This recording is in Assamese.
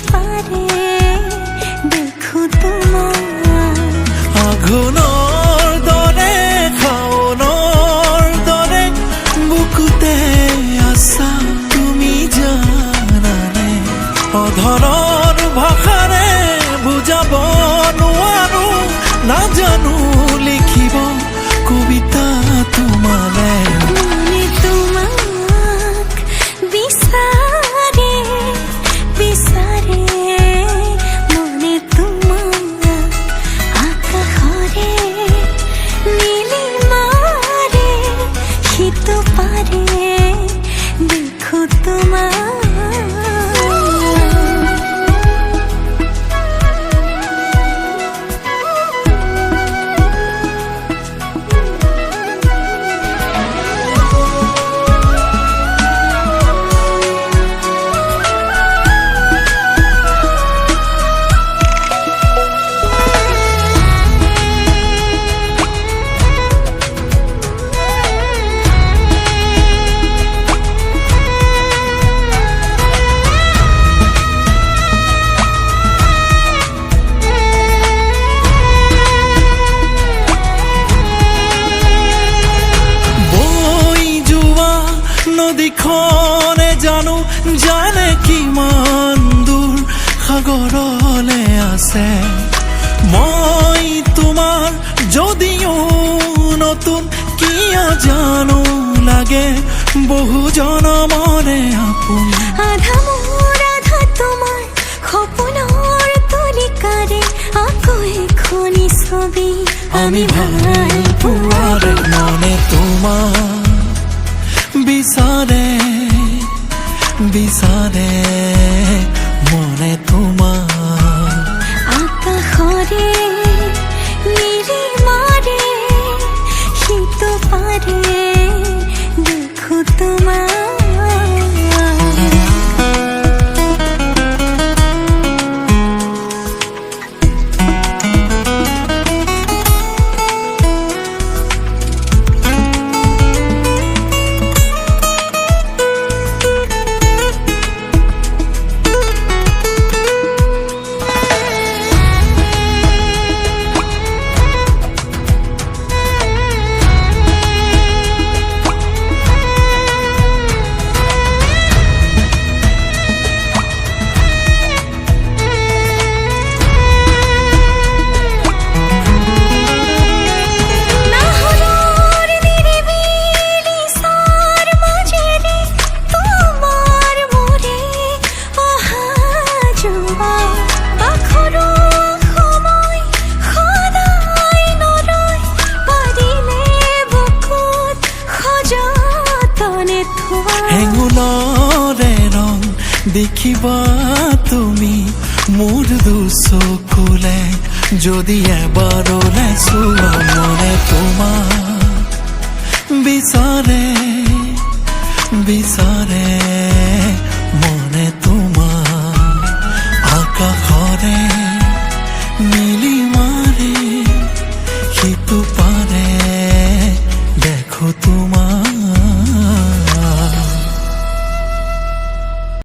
পাৰে দেখো তোমাৰ আঘোণৰ দৰে শাওনৰ দৰে বুকুতে আছা তুমি জানানে অধৰৰ ভাষাৰে বুজাব নোৱাৰো নাজানো লিখিব কবিতা তোমালে মনে তোমাক বিচাৰে বিচাৰে মনে তোমাক আকাশৰে নীলিমাৰে সিটো পাৰে দেখো তোমাক নদীখনে জানো জানে কিমান দূৰ সাগৰলে আছে মই তোমাৰ যদিও নতুন কিয় জানো লাগে বহু জনমৰে আপোন আধা মোৰ আধা তোমাৰ সপোনৰ তলিকাৰে আকৌ এখনি ছবি আমি ভাল পোৱাৰে মনে তোমাৰ বিচাৰে বিচাৰে মনে তোমাৰ আকাশৰে নীলিমাৰে সিটো পাৰে দেখো তোমাৰ হেঙুলৰে ৰং দেখিবা তুমি মোৰ দুচকুলে যদি এবাৰ ওলাইছো মনে তোমাক বিচাৰে বিচাৰে মনে তোমাক আকাশৰে নীলিমাৰে সিটো পাৰে দেখো তোমাক